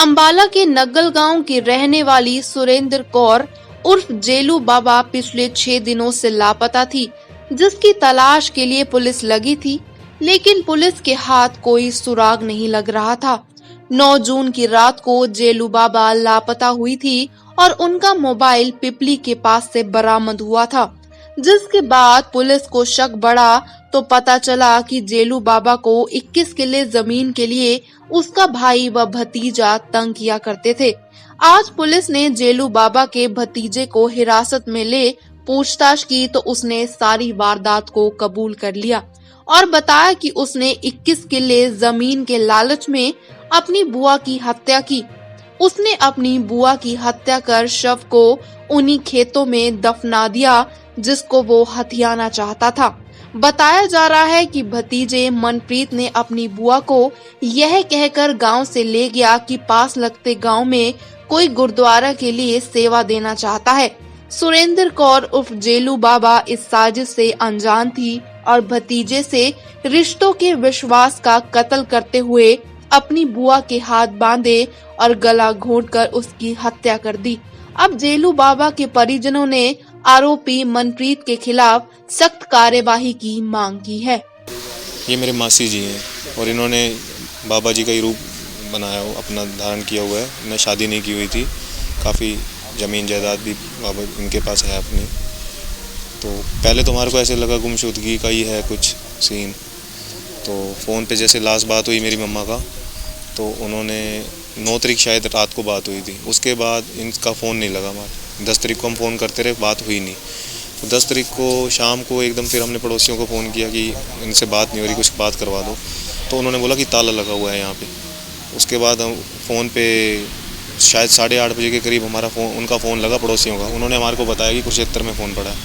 अंबाला के नग्गल गांव की रहने वाली सुरेंद्र कौर उर्फ जेलू बाबा पिछले 6 दिनों से लापता थी, जिसकी तलाश के लिए पुलिस लगी थी, लेकिन पुलिस के हाथ कोई सुराग नहीं लग रहा था। 9 जून की रात को जेलू बाबा लापता हुई थी और उनका मोबाइल पिपली के पास से बरामद हुआ था, जिसके बाद पुलिस को शक बढ़ा तो पता चला कि जेलू बाबा को 21 किले जमीन के लिए उसका भाई व भतीजा तंग किया करते थे। आज पुलिस ने जेलू बाबा के भतीजे को हिरासत में ले पूछताछ की तो उसने सारी वारदात को कबूल कर लिया और बताया कि उसने 21 किले जमीन के लालच में अपनी बुआ की हत्या की। उसने अपनी बुआ की हत्या कर शव को उन्हीं खेतों में दफना दिया जिसको वो हथियाना चाहता था। बताया जा रहा है कि भतीजे मनप्रीत ने अपनी बुआ को यह कहकर गांव से ले गया कि पास लगते गांव में कोई गुरुद्वारा के लिए सेवा देना चाहता है। सुरेंद्र कौर उर्फ जेलू बाबा इस साजिश से अनजान थी और भतीजे से रिश्तों के विश्वास का कत्ल करते हुए अपनी बुआ के हाथ बांधे और गला घोंटकर उसकी हत्या कर दी। अब जेलू बाबा के परिजनों ने आरोपी मनप्रीत के खिलाफ सख्त कार्यवाही की मांग की है। ये मेरे मासी जी हैं और इन्होंने बाबा जी का ही रूप बनाया हो, अपना धारण किया हुआ है। इन्हें शादी नहीं की हुई थी, काफ़ी ज़मीन जायदाद भी बाबा इनके पास है अपनी। तो पहले तो हमारे को ऐसे लगा गुमशुदगी का ही है कुछ सीन। तो फ़ोन पे जैसे लास्ट बात हुई मेरी मम्मा का, तो उन्होंने 9 तारीख शायद रात को बात हुई थी। उसके बाद इनका फ़ोन नहीं लगा हमारा। 10 तारीख को हम फ़ोन करते रहे, बात हुई नहीं। तो 10 तारीख को शाम को एकदम फिर हमने पड़ोसियों को फ़ोन किया कि इनसे बात नहीं हो रही, कुछ बात करवा दो। तो उन्होंने बोला कि ताला लगा हुआ है यहाँ पे। उसके बाद हम फ़ोन पे शायद 8:30 बजे के करीब हमारा उनका फ़ोन लगा पड़ोसियों का। उन्होंने हमारे को बताया कि कुरुक्षेत्र में फ़ोन पड़ा है।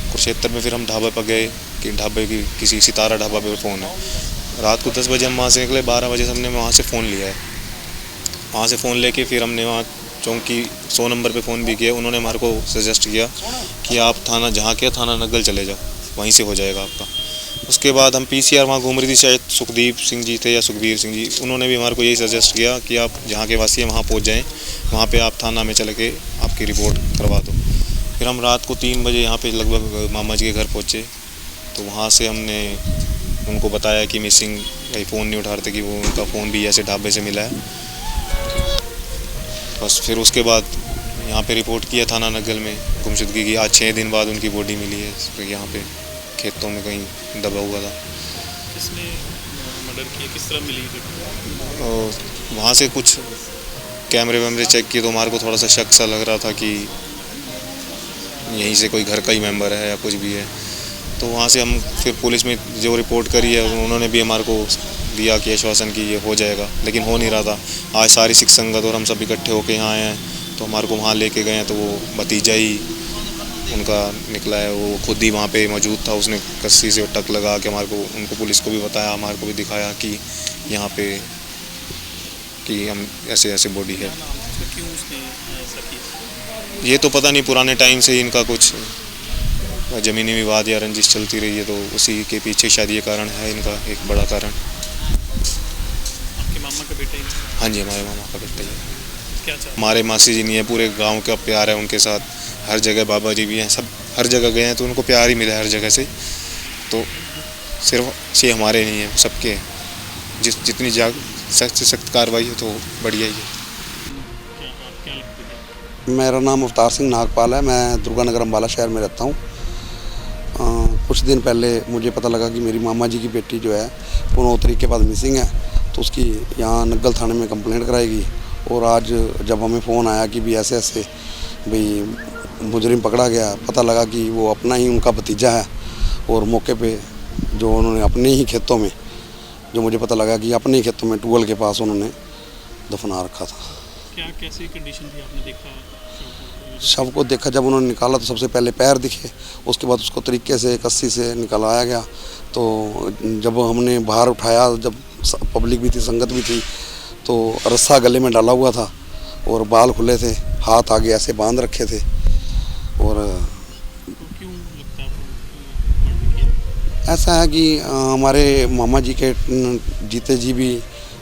कुरुक्षेत्र में फिर हम ढाबे पर गए कि ढाबे की किसी सितारा ढाबा पे फ़ोन है। रात को 10 बजे हम वहाँ से निकले, 12 बजे हमने वहाँ से फ़ोन लिया है। वहाँ से फ़ोन लेके फिर हमने वहाँ चौंकी 100 नंबर पे फ़ोन भी किया। उन्होंने हमारे को सजेस्ट किया कि आप थाना जहाँ के थाना नग्गल चले जाओ, वहीं से हो जाएगा आपका। उसके बाद हम PCR वहाँ घूम रही थी, शायद सुखदीप सिंह जी थे या सुखबीर सिंह जी, उन्होंने भी हमारे को यही सजेस्ट किया कि आप जहाँ के वासी हैं वहाँ पहुँच जाएँ, वहाँ पर आप थाना में चले के आपकी रिपोर्ट करवा दो। फिर हम रात को 3 बजे यहाँ पर लगभग मामा जी के घर पहुँचे। तो वहाँ से हमने उनको बताया कि मिसिंग, कहीं फ़ोन नहीं उठा रहे थे, कि वो उनका फ़ोन भी ऐसे ढाबे से मिला है। बस फिर उसके बाद यहाँ पे रिपोर्ट किया थाना नग्गल में गुमशुदगी की। आज 6 दिन बाद उनकी बॉडी मिली है, तो यहाँ पे खेतों में कहीं दबा हुआ था। किसने मर्डर किया, किस तरह मिली? और वहाँ से कुछ कैमरे वैमरे चेक किए तो हमारे को थोड़ा सा शक सा लग रहा था कि यहीं से कोई घर का ही मेम्बर है या कुछ भी है। तो वहाँ से हम फिर पुलिस में जो रिपोर्ट करी है, उन्होंने भी हमारे को दिया कि आश्वासन कि ये हो जाएगा, लेकिन हो नहीं रहा था। आज सारी सिख संगत और हम सब इकट्ठे होके यहाँ आए हैं, तो हमारे को वहाँ लेके गए हैं। तो वो भतीजा ही उनका निकला है, वो खुद ही वहाँ पे मौजूद था। उसने कस्सी से टक लगा के हमारे को, उनको पुलिस को भी बताया, हमारे को भी दिखाया कि यहाँ पे कि हम ऐसे ऐसे बॉडी है। ये तो पता नहीं, पुराने टाइम से ही इनका कुछ ज़मीनी विवाद या रंजिश चलती रही है, तो उसी के पीछे शायद ये कारण है इनका, एक बड़ा कारण। आपके मामा का बेटा ही? हाँ जी, हमारे मामा का बेटा ही है। क्या चाहते? हमारे मासी जी नहीं है, पूरे गांव का प्यार है उनके साथ। हर जगह बाबा जी भी हैं, सब हर जगह गए हैं तो उनको प्यार ही मिला हर जगह से। तो सिर्फ ये हमारे नहीं है, सबके हैं। जितनी सख्त से सख्त कार्रवाई है तो बढ़िया ही है। क्या लगता है? मेरा नाम अवतार सिंह नागपाल है। मैं दुर्गानगर अम्बाला शहर में रहता हूँ। कुछ दिन पहले मुझे पता लगा कि मेरी मामा जी की बेटी जो है वो 9 तारीख के बाद मिसिंग है, तो उसकी यहाँ नग्गल थाने में कंप्लेंट कराएगी। और आज जब हमें फ़ोन आया कि भी ऐसे ऐसे भाई मुजरिम पकड़ा गया, पता लगा कि वो अपना ही उनका भतीजा है। और मौके पे जो उन्होंने अपने ही खेतों में, जो मुझे पता लगा कि अपने ही खेतों में टूअल के पास उन्होंने दफना रखा था। क्या कैसी कंडीशन थी, आपने देखा शव को? देखा जब उन्होंने निकाला तो सबसे पहले पैर दिखे, उसके बाद उसको तरीके से कस्सी से निकालाया गया। तो जब हमने बाहर उठाया, जब पब्लिक भी थी, संगत भी थी, तो रस्सा गले में डाला हुआ था और बाल खुले थे, हाथ आगे ऐसे बांध रखे थे। और तो क्यों लगता है आपको मर्डर किया? ऐसा है कि हमारे मामा जी के जीते जी भी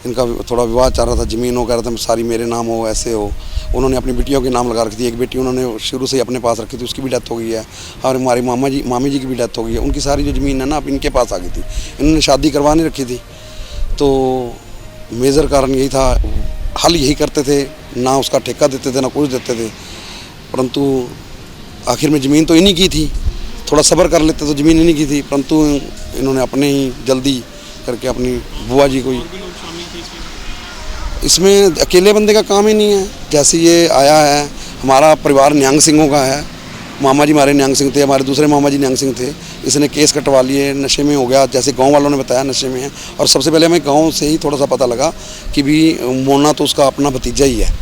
इनका थोड़ा विवाद चल रहा था, ज़मीन हो, कह रहा था सारी मेरे नाम हो, ऐसे हो। उन्होंने अपनी बेटियों के नाम लगा रखी थी। एक बेटी उन्होंने शुरू से ही अपने पास रखी थी, उसकी भी डेथ हो गई है, और हमारी मामी जी की भी डेथ हो गई है। उनकी सारी जो ज़मीन है ना अब इनके पास आ गई थी। इन्होंने शादी करवा नहीं रखी थी, तो मेजर कारण यही था। हल यही करते थे, ना उसका ठेका देते थे ना कुछ देते थे, परंतु आखिर में ज़मीन तो इन्हीं की थी। थोड़ा सब्र कर लेते तो ज़मीन इन्हीं की थी, परंतु इन्होंने अपने ही जल्दी करके अपनी बुआ जी को ही इसमें अकेले बंदे का काम ही नहीं है। जैसे ये आया है, हमारा परिवार निहंग सिंहों का है। मामा जी हमारे निहंग सिंह थे, हमारे दूसरे मामा जी निहंग सिंह थे। इसने केस कटवा लिए, नशे में हो गया, जैसे गांव वालों ने बताया नशे में है। और सबसे पहले हमें गांव से ही थोड़ा सा पता लगा कि भी मोना तो उसका अपना भतीजा ही है।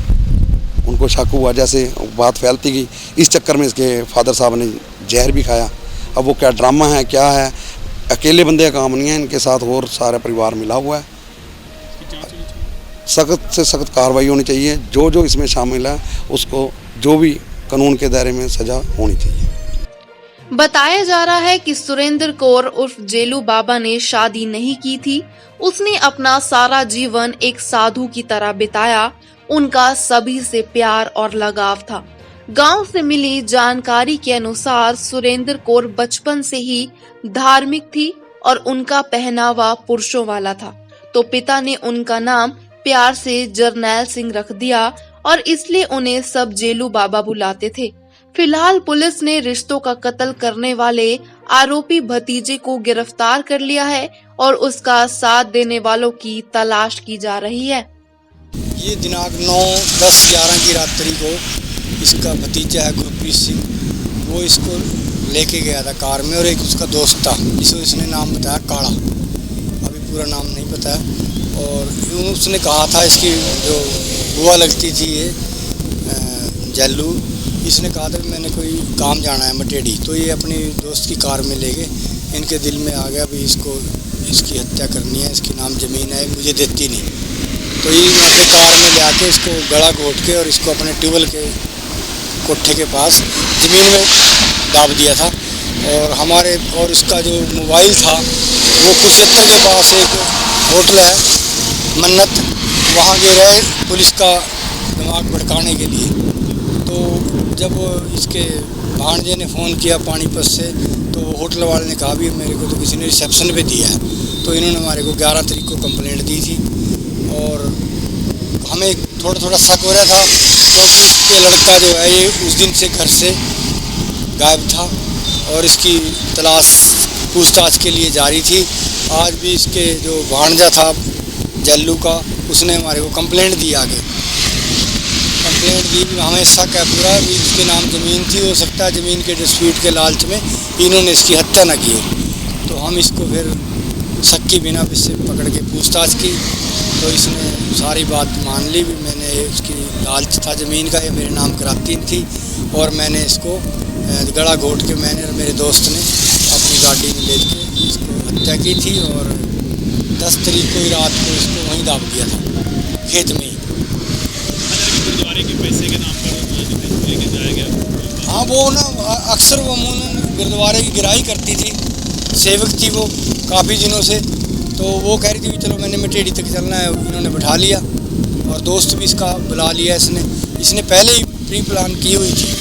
उनको शक हुआ, जैसे बात फैलती गई, इस चक्कर में इसके फादर साहब ने जहर भी खाया। अब वो क्या ड्रामा है क्या है, अकेले बंदे का काम नहीं है, इनके साथ और सारा परिवार मिला हुआ है। सख्त से सख्त कार्रवाई होनी चाहिए। जो जो इसमें शामिल है उसको जो भी कानून के दायरे में सजा होनी चाहिए। बताया जा रहा है कि सुरेंद्र कौर उर्फ जेलू बाबा ने शादी नहीं की थी। उसने अपना सारा जीवन एक साधु की तरह बिताया। उनका सभी से प्यार और लगाव था। गांव से मिली जानकारी के अनुसार सुरेंद्र कौर बचपन से ही धार्मिक थी और उनका पहनावा पुरुषों वाला था, तो पिता ने उनका नाम प्यार से जरनैल सिंह रख दिया और इसलिए उन्हें सब जेलू बाबा बुलाते थे। फिलहाल पुलिस ने रिश्तों का कत्ल करने वाले आरोपी भतीजे को गिरफ्तार कर लिया है और उसका साथ देने वालों की तलाश की जा रही है। ये दिनांक 9, 10, 11 की रात्रि को इसका भतीजा है गुरप्रीत सिंह, वो इसको लेके गया था कार में, और एक उसका दोस्त था जिसको इसने नाम बताया काड़ा, अभी पूरा नाम नहीं पता है। और उसने कहा था, इसकी जो बुआ लगती थी ये जल्लू, इसने कहा था कि मैंने कोई काम जाना है मटेड़ी, तो ये अपनी दोस्त की कार में ले गए। इनके दिल में आ गया भी इसकी हत्या करनी है, इसकी नाम ज़मीन है, मुझे देती नहीं, तो ये यहाँ पे कार में ले आके इसको गला घोट के और इसको अपने ट्यूबवेल के कोठे के पास ज़मीन में दाब दिया था। और इसका जो मोबाइल था वो कुरुक्षेत्र के पास एक होटल है मन्नत, वहाँ गए रहे पुलिस का दिमाग भड़काने के लिए। तो जब इसके भांजे ने फ़ोन किया पानीपत से, तो होटल वाले ने कहा भी मेरे को तो किसी ने रिसेप्शन पे दिया है। तो इन्होंने हमारे को 11 तारीख को कंप्लेंट दी थी और हमें थोड़ा थोड़ा शक हो रहा था, क्योंकि ये लड़का जो है ये उस दिन से घर से गायब था और इसकी तलाश पूछताछ के लिए जारी थी। आज भी इसके जो भांजा था जल्लू का, उसने हमारे को कंप्लेंट दी, आगे कंप्लेंट दी। हमें शक है पूरा भी इसके नाम ज़मीन थी, हो सकता है ज़मीन के डिस्प्यूट के लालच में इन्होंने इसकी हत्या न की। तो हम इसको फिर शक की बिना इससे पकड़ के पूछताछ की, तो इसने सारी बात मान ली भी मैंने उसकी लालच था ज़मीन का, ये मेरे नाम कराती थी और मैंने इसको गला घोट के मैंने और मेरे दोस्त ने अपनी गाड़ी में ले के इसको हत्या की थी। और 10 तारीख को ही रात को इसको वहीं दाब दिया था खेत में ही। गुरुद्वारे के पैसे के नाम पर लेके जाया गया। हाँ, वो ना अक्सर वो अमूमन गुरुद्वारे की गिराई करती थी, सेवक थी वो काफ़ी दिनों से। तो वो कह रही थी चलो मैंने मटेड़ी तक चलना है, इन्होंने बैठा लिया और दोस्त भी इसका बुला लिया। इसने पहले ही प्री प्लान की हुई थी।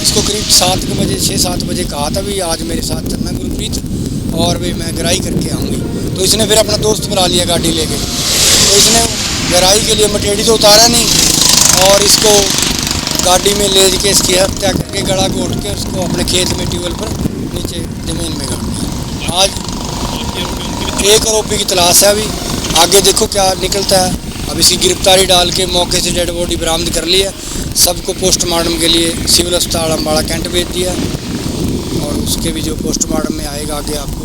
इसको करीब 7 बजे 6-7 बजे कहा था भी आज मेरे साथ चलना गुरप्रीत, और भी मैं गराई करके आऊँगी। तो इसने फिर अपना दोस्त बुला लिया गाड़ी लेके। तो इसने गराई के लिए मटेड़ी तो उतारा नहीं और इसको गाड़ी में ले के इसकी हत्या करके गला घोट के उसको अपने खेत में ट्यूबवेल पर नीचे ज़मीन में गाड़ दिया। आज एक आरोपी की तलाश है, अभी आगे देखो क्या निकलता है। अब इसकी गिरफ्तारी डाल के मौके से डेड बॉडी बरामद कर ली है, सबको पोस्टमार्टम के लिए सिविल अस्पताल अम्बाड़ा कैंट भेज दिया और उसके भी जो पोस्टमार्टम में आएगा आगे आपको।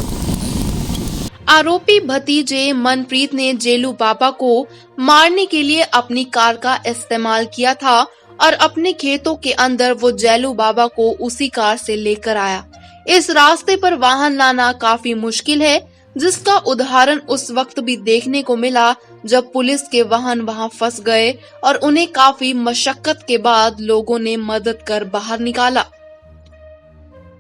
आरोपी भतीजे मनप्रीत ने जेलू बाबा को मारने के लिए अपनी कार का इस्तेमाल किया था और अपने खेतों के अंदर वो जेलू बाबा को उसी कार से लेकर आया। इस रास्ते पर वाहन लाना काफी मुश्किल है, जिसका उदाहरण उस वक्त भी देखने को मिला जब पुलिस के वाहन वहां फंस गए और उन्हें काफी मशक्कत के बाद लोगों ने मदद कर बाहर निकाला।